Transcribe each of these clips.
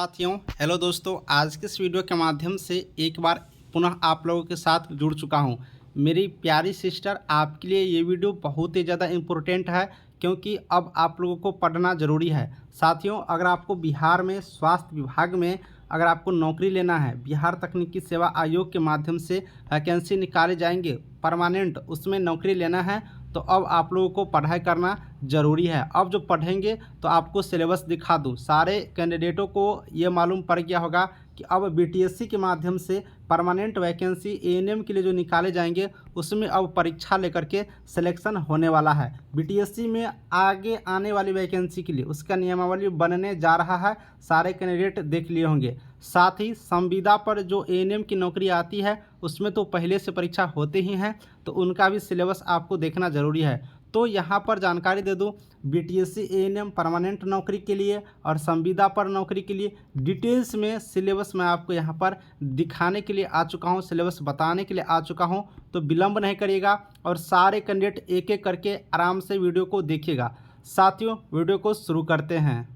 साथियों, हेलो दोस्तों। आज के इस वीडियो के माध्यम से एक बार पुनः आप लोगों के साथ जुड़ चुका हूं। मेरी प्यारी सिस्टर, आपके लिए ये वीडियो बहुत ही ज़्यादा इम्पोर्टेंट है क्योंकि अब आप लोगों को पढ़ना ज़रूरी है। साथियों, अगर आपको बिहार में स्वास्थ्य विभाग में अगर आपको नौकरी लेना है, बिहार तकनीकी सेवा आयोग के माध्यम से वैकेंसी निकाले जाएंगे परमानेंट, उसमें नौकरी लेना है तो अब आप लोगों को पढ़ाई करना ज़रूरी है। अब जो पढ़ेंगे तो आपको सिलेबस दिखा दूँ। सारे कैंडिडेटों को ये मालूम पड़ गया होगा कि अब बीटीएससी के माध्यम से परमानेंट वैकेंसी एएनएम के लिए जो निकाले जाएंगे उसमें अब परीक्षा लेकर के सिलेक्शन होने वाला है। बीटीएससी में आगे आने वाली वैकेंसी के लिए उसका नियमावली बनने जा रहा है। सारे कैंडिडेट देख लिए होंगे। साथ ही संविदा पर जो एएनएम की नौकरी आती है उसमें तो पहले से परीक्षा होते ही हैं, तो उनका भी सिलेबस आपको देखना ज़रूरी है। तो यहाँ पर जानकारी दे दूँ, बीटीएससी एएनएम परमानेंट नौकरी के लिए और संविदा पर नौकरी के लिए डिटेल्स में सिलेबस मैं आपको यहाँ पर दिखाने के लिए आ चुका हूँ, सिलेबस बताने के लिए आ चुका हूँ। तो विलंब नहीं करिएगा और सारे कैंडिडेट एक एक करके आराम से वीडियो को देखिएगा। साथियों, वीडियो को शुरू करते हैं।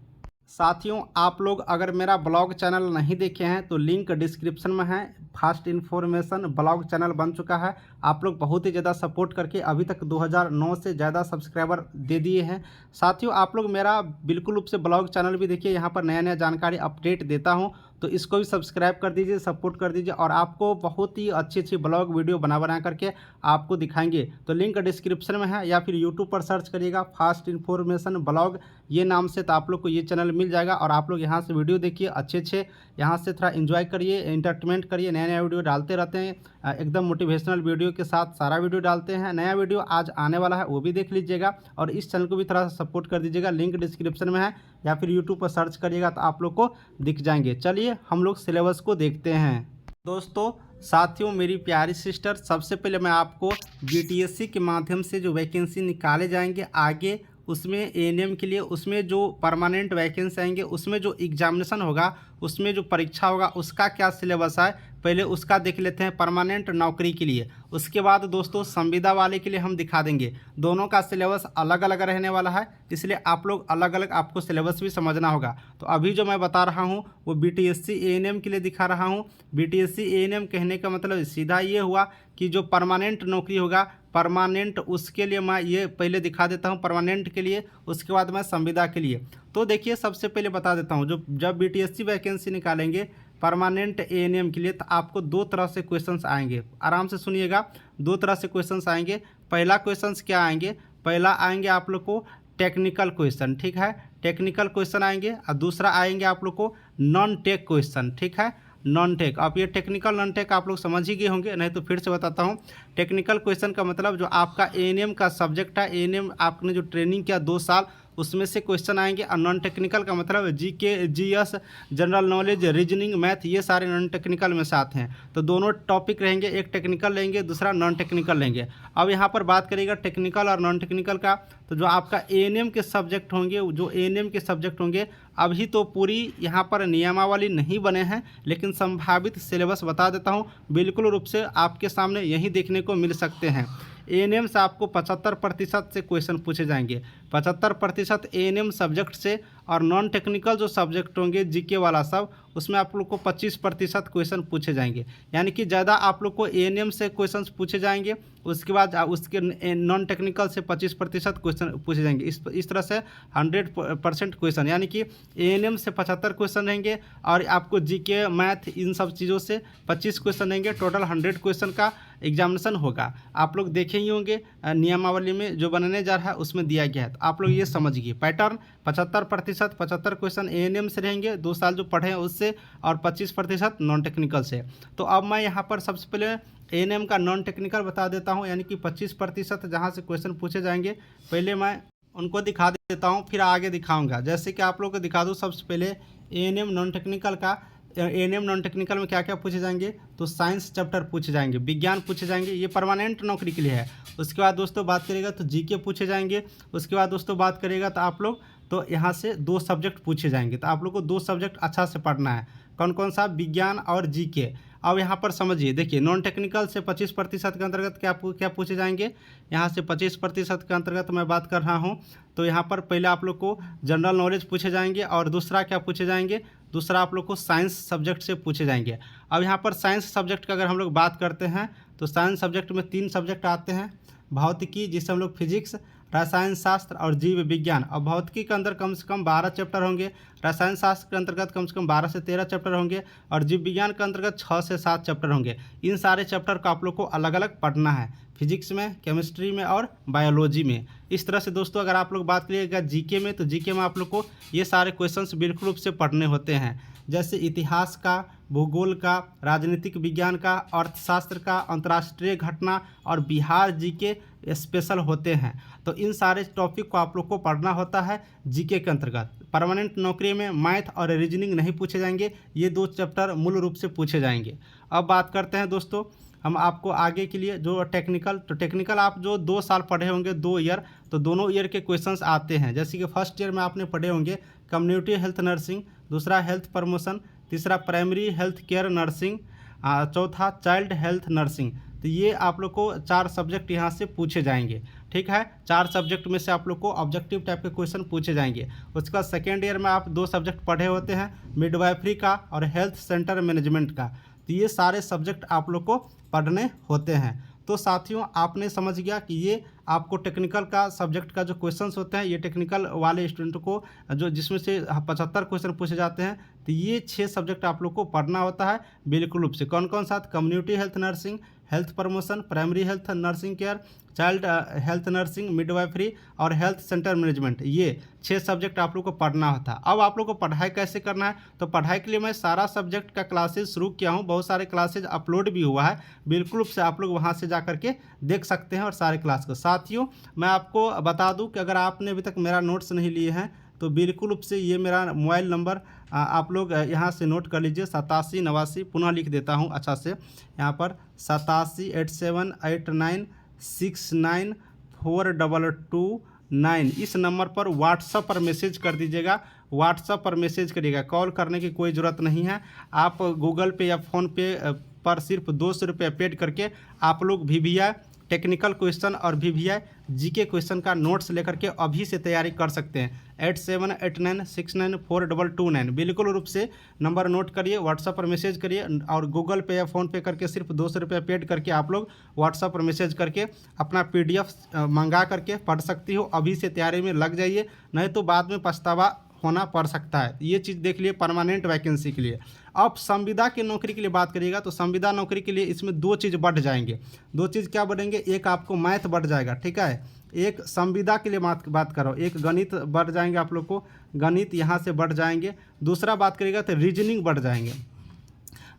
साथियों, आप लोग अगर मेरा ब्लॉग चैनल नहीं देखे हैं तो लिंक डिस्क्रिप्शन में है। फास्ट इन्फॉर्मेशन ब्लॉग चैनल बन चुका है। आप लोग बहुत ही ज़्यादा सपोर्ट करके अभी तक 2009 से ज़्यादा सब्सक्राइबर दे दिए हैं। साथियों, आप लोग मेरा बिल्कुल रूप से ब्लॉग चैनल भी देखिए, यहाँ पर नया नया जानकारी अपडेट देता हूँ, तो इसको भी सब्सक्राइब कर दीजिए, सपोर्ट कर दीजिए और आपको बहुत ही अच्छी अच्छी ब्लॉग वीडियो बना करके आपको दिखाएंगे। तो लिंक डिस्क्रिप्शन में है या फिर यूट्यूब पर सर्च करिएगा फास्ट इन्फॉर्मेशन ब्लॉग ये नाम से, तो आप लोग को ये चैनल मिल जाएगा और आप लोग यहाँ से वीडियो देखिए अच्छे यहाँ से थोड़ा एंजॉय करिए, एंटरटेनमेंट करिए। नया नया वीडियो डालते रहते हैं, एकदम मोटिवेशनल वीडियो के साथ सारा वीडियो डालते हैं। नया वीडियो आज आने वाला है, वो भी देख लीजिएगा और इस चैनल को भी थोड़ा सा सपोर्ट कर दीजिएगा। लिंक डिस्क्रिप्शन में है या फिर यूट्यूब पर सर्च करिएगा तो आप लोग को दिख जाएंगे। चलिए हम लोग सिलेबस को देखते हैं। दोस्तों, साथियों, मेरी प्यारी सिस्टर, सबसे पहले मैं आपको बीटीएससी के माध्यम से जो वैकेंसी निकाले जाएंगे आगे उसमें एएनएम के लिए, उसमें जो परमानेंट वैकेंसी आएंगे, उसमें जो एग्जामिनेशन होगा, उसमें जो परीक्षा होगा, उसका क्या सिलेबस है पहले उसका देख लेते हैं परमानेंट नौकरी के लिए। उसके बाद दोस्तों संविदा वाले के लिए हम दिखा देंगे। दोनों का सिलेबस अलग अलग रहने वाला है, इसलिए आप लोग अलग अलग आपको सिलेबस भी समझना होगा। तो अभी जो मैं बता रहा हूँ वो बीटीएससी एएनएम के लिए दिखा रहा हूँ। बीटीएससी एएनएम कहने का मतलब सीधा ये हुआ कि जो परमानेंट नौकरी होगा, परमानेंट, उसके लिए मैं ये पहले दिखा देता हूँ परमानेंट के लिए, उसके बाद मैं संविदा के लिए। तो देखिए, सबसे पहले बता देता हूँ, जब बीटीएससी वैकेंसी निकालेंगे परमानेंट एएनएम के लिए तो आपको दो तरह से क्वेश्चंस आएंगे। आराम से सुनिएगा, दो तरह से क्वेश्चंस आएंगे। पहला क्वेश्चंस क्या आएंगे, पहला आएंगे आप लोग को टेक्निकल क्वेश्चन, ठीक है, टेक्निकल क्वेश्चन आएंगे और दूसरा आएंगे आप लोग को नॉन टेक क्वेश्चन, ठीक है, नॉन टेक। अब ये टेक्निकल नॉन टेक आप लोग समझ ही गए होंगे, नहीं तो फिर से बताता हूँ। टेक्निकल क्वेश्चन का मतलब जो आपका एएनएम का सब्जेक्ट है, एएनएम आपने जो ट्रेनिंग किया 2 साल, उसमें से क्वेश्चन आएंगे। और नॉन टेक्निकल का मतलब GK, GS, general knowledge, reasoning, math, ये सारे नॉन टेक्निकल में से आते हैं। तो दोनों टॉपिक रहेंगे, एक टेक्निकल लेंगे, दूसरा नॉन टेक्निकल लेंगे। अब यहाँ पर बात करिएगा टेक्निकल और नॉन टेक्निकल का, तो जो आपका एएनएम के सब्जेक्ट होंगे, जो एएनएम के सब्जेक्ट होंगे, अभी तो पूरी यहाँ पर नियमावली नहीं बने हैं, लेकिन संभावित सिलेबस बता देता हूँ। बिल्कुल रूप से आपके सामने यही देखने को मिल सकते हैं। एएनएम से आपको 75% से क्वेश्चन पूछे जाएंगे, 75% एएनएम सब्जेक्ट से। और नॉन टेक्निकल जो सब्जेक्ट होंगे जीके वाला सब, उसमें आप लोग को 25% क्वेश्चन पूछे जाएंगे। यानी कि ज़्यादा आप लोग को एएनएम से क्वेश्चन पूछे जाएंगे, उसके बाद उसके नॉन टेक्निकल से 25% क्वेश्चन पूछे जाएंगे। इस तरह से 100% क्वेश्चन, यानी कि एएनएम से 75 क्वेश्चन रहेंगे और आपको जीके, मैथ, इन सब चीज़ों से 25 क्वेश्चन रहेंगे। टोटल 100 क्वेश्चन का एग्जामिनेशन होगा। आप लोग देखे ही होंगे नियमावली में जो बनने जा रहा है उसमें दिया गया है। तो आप लोग ये समझिए पैटर्न, 75% 75 क्वेश्चन एएनएम से रहेंगे, 2 साल जो पढ़े हैं उससे, और 25% नॉन टेक्निकल से। तो अब मैं यहाँ पर सबसे पहले एएनएम का नॉन टेक्निकल बता देता हूँ, यानी कि 25% जहाँ से क्वेश्चन पूछे जाएंगे, पहले मैं उनको दिखा देता हूँ, फिर आगे दिखाऊँगा। जैसे कि आप लोग को दिखा दूँ सबसे पहले एएनएम नॉन टेक्निकल का। एएनएम नॉन टेक्निकल में क्या क्या पूछे जाएंगे, तो साइंस चैप्टर पूछे जाएंगे, विज्ञान पूछे जाएंगे, ये परमानेंट नौकरी के लिए है। उसके बाद दोस्तों बात करेगा तो जीके पूछे जाएंगे। उसके बाद दोस्तों बात करेगा तो आप लोग तो यहाँ से 2 सब्जेक्ट पूछे जाएंगे। तो आप लोग को 2 सब्जेक्ट अच्छा से पढ़ना है। कौन कौन सा, विज्ञान और जीके। अब यहाँ पर समझिए, देखिए नॉन टेक्निकल से 25% के अंतर्गत क्या पूछे जाएंगे। यहाँ से 25% के अंतर्गत मैं बात कर रहा हूँ। तो यहाँ पर पहले आप लोग को जनरल नॉलेज पूछे जाएंगे और दूसरा क्या पूछे जाएंगे, दूसरा आप लोग को साइंस सब्जेक्ट से पूछे जाएंगे। अब यहाँ पर साइंस सब्जेक्ट का अगर हम लोग बात करते हैं तो साइंस सब्जेक्ट में 3 सब्जेक्ट आते हैं, भौतिकी जिसे हम लोग फिजिक्स, रसायन शास्त्र और जीव विज्ञान। और भौतिकी के अंदर कम से कम 12 चैप्टर होंगे, रसायन शास्त्र के अंतर्गत कम से कम 12 से 13 चैप्टर होंगे और जीव विज्ञान के अंतर्गत 6 से 7 चैप्टर होंगे। इन सारे चैप्टर को आप लोग को अलग अलग पढ़ना है, फिजिक्स में, केमिस्ट्री में और बायोलॉजी में। इस तरह से दोस्तों अगर आप लोग बात करिएगा जीके में, तो जीके में आप लोग को ये सारे क्वेश्चंस बिल्कुल रूप से पढ़ने होते हैं, जैसे इतिहास का, भूगोल का, राजनीतिक विज्ञान का, अर्थशास्त्र का, अंतर्राष्ट्रीय घटना और बिहार जीके स्पेशल होते हैं। तो इन सारे टॉपिक को आप लोग को पढ़ना होता है जीके के अंतर्गत। परमानेंट नौकरी में मैथ और रीजनिंग नहीं पूछे जाएंगे, ये 2 चैप्टर मूल रूप से पूछे जाएंगे। अब बात करते हैं दोस्तों हम आपको आगे के लिए जो टेक्निकल, तो टेक्निकल आप जो 2 साल पढ़े होंगे, 2 ईयर, तो दोनों ईयर के क्वेश्चंस आते हैं। जैसे कि फर्स्ट ईयर में आपने पढ़े होंगे कम्युनिटी हेल्थ नर्सिंग, दूसरा हेल्थ प्रमोशन, तीसरा प्राइमरी हेल्थ केयर नर्सिंग, चौथा चाइल्ड हेल्थ नर्सिंग। तो ये आप लोग को 4 सब्जेक्ट यहाँ से पूछे जाएंगे, ठीक है। 4 सब्जेक्ट में से आप लोग को ऑब्जेक्टिव टाइप के क्वेश्चन पूछे जाएंगे। उसके बाद सेकेंड ईयर में आप 2 सब्जेक्ट पढ़े होते हैं, मिडवाइफरी का और हेल्थ सेंटर मैनेजमेंट का। तो ये सारे सब्जेक्ट आप लोग को पढ़ने होते हैं। तो साथियों आपने समझ गया कि ये आपको टेक्निकल का सब्जेक्ट का जो क्वेश्चंस होते हैं, ये टेक्निकल वाले स्टूडेंट को जो जिसमें से 75 क्वेश्चन पूछे जाते हैं, तो ये 6 सब्जेक्ट आप लोग को पढ़ना होता है बिल्कुल रूप से। कौन कौन सा? Community health nursing, health promotion, primary health nursing care, child health nursing, midwifery और हेल्थ सेंटर मैनेजमेंट। ये 6 सब्जेक्ट आप लोग को पढ़ना होता है। अब आप लोग को पढ़ाई कैसे करना है, तो पढ़ाई के लिए मैं सारा सब्जेक्ट का क्लासेस शुरू किया हूँ, बहुत सारे क्लासेज अपलोड भी हुआ है, बिल्कुल रूप से आप लोग वहाँ से जा करके देख सकते हैं और सारे क्लास को। साथियों मैं आपको बता दूं कि अगर आपने अभी तक मेरा नोट्स नहीं लिए हैं तो बिल्कुल रूप से ये मेरा मोबाइल नंबर आप लोग यहाँ से नोट कर लीजिए, 8789, पुनः लिख देता हूँ अच्छा से, यहाँ पर 878789694229। इस नंबर पर व्हाट्सएप पर मैसेज कर दीजिएगा, व्हाट्सएप पर मैसेज करिएगा, कॉल करने की कोई ज़रूरत नहीं है। आप गूगल पे या फ़ोनपे पर सिर्फ 200 रुपये पेड करके आप लोग VVI टेक्निकल क्वेश्चन और VVI जीके क्वेश्चन का नोट्स लेकर के अभी से तैयारी कर सकते हैं। 8789694229 बिल्कुल रूप से नंबर नोट करिए, व्हाट्सएप पर मैसेज करिए और गूगल पे या फ़ोन पे करके सिर्फ 200 रुपये पेड करके आप लोग व्हाट्सएप पर मैसेज करके अपना PDF मंगा करके पढ़ सकती हो। अभी से तैयारी में लग जाइए, नहीं तो बाद में पछतावा होना पड़ सकता है। ये चीज़ देख लिए परमानेंट वैकेंसी के लिए। अब संविदा की नौकरी के लिए बात करिएगा तो संविदा नौकरी के लिए इसमें 2 चीज़ बढ़ जाएंगे। 2 चीज़ क्या बढ़ेंगे, एक आपको मैथ बढ़ जाएगा, ठीक है, एक संविदा के लिए बात करो, एक गणित बढ़ जाएंगे आप लोग को, गणित यहाँ से बढ़ जाएंगे। दूसरा बात करिएगा तो रीजनिंग बढ़ जाएंगे,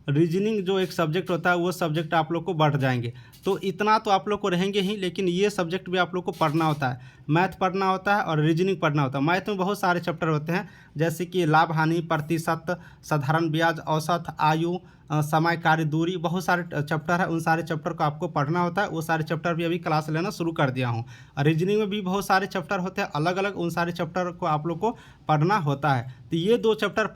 रीजनिंग जो एक सब्जेक्ट होता है वो सब्जेक्ट आप लोग को बढ़ जाएंगे। तो इतना तो आप लोग को रहेंगे ही, लेकिन ये सब्जेक्ट भी आप लोग को पढ़ना होता है, मैथ पढ़ना होता है और रीजनिंग पढ़ना होता है। मैथ में बहुत सारे चैप्टर होते हैं, जैसे कि लाभ हानि, प्रतिशत, साधारण ब्याज, औसत, आयु, समय, कार्य दूरी, बहुत सारे चैप्टर है, उन सारे चैप्टर को आपको पढ़ना होता है। वो सारे चैप्टर भी अभी क्लास लेना शुरू कर दिया हूँ। रीजनिंग में भी बहुत सारे चैप्टर होते हैं अलग अलग, उन सारे चैप्टर को आप लोग को पढ़ना होता है। तो ये 2 चैप्टर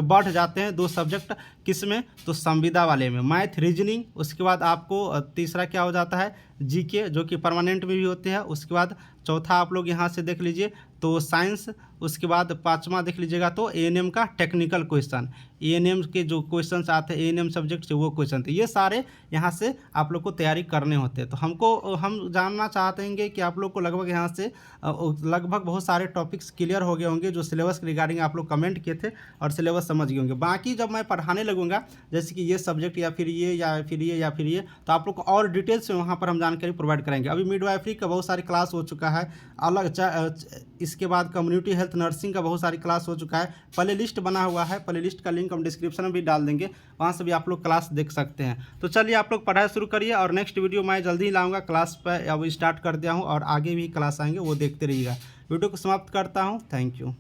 बढ़ जाते हैं, 2 सब्जेक्ट किस में, तो संविदा वाले में, मैथ, रीजनिंग। उसके बाद आपको तीसरा क्या हो जाता है, जीके, जो कि परमानेंट में भी होते हैं। उसके बाद चौथा आप लोग यहाँ से देख लीजिए तो साइंस। उसके बाद 5वां देख लीजिएगा तो ANM का टेक्निकल क्वेश्चन, ANM के जो क्वेश्चंस आते हैं ANM सब्जेक्ट से वो क्वेश्चन थे। ये सारे यहाँ से आप लोग को तैयारी करने होते हैं। तो हम जानना चाहते हैं कि आप लोग को लगभग यहाँ से लगभग बहुत सारे टॉपिक्स क्लियर हो गए होंगे जो सिलेबस के रिगार्डिंग आप लोग कमेंट किए थे और सिलेबस समझ गए होंगे। बाकी जब मैं पढ़ाने लगूंगा जैसे कि ये सब्जेक्ट या फिर ये या फिर ये या फिर ये, तो आप लोग को और डिटेल्स में वहाँ पर हम जानकारी प्रोवाइड करेंगे। अभी मिडवाइफरी का बहुत सारी क्लास हो चुका है अलग, इसके बाद कम्युनिटी हेल्थ नर्सिंग का बहुत सारी क्लास हो चुका है। प्ले लिस्ट बना हुआ है, प्ले लिस्ट का लिंक हम डिस्क्रिप्शन में भी डाल देंगे, वहाँ से भी आप लोग क्लास देख सकते हैं। तो चलिए आप लोग पढ़ाई शुरू करिए और नेक्स्ट वीडियो मैं जल्दी ही लाऊंगा, क्लास पर अब स्टार्ट कर दिया हूँ और आगे भी क्लास आएंगे, वो देखते रहिएगा। वीडियो को समाप्त करता हूँ, थैंक यू।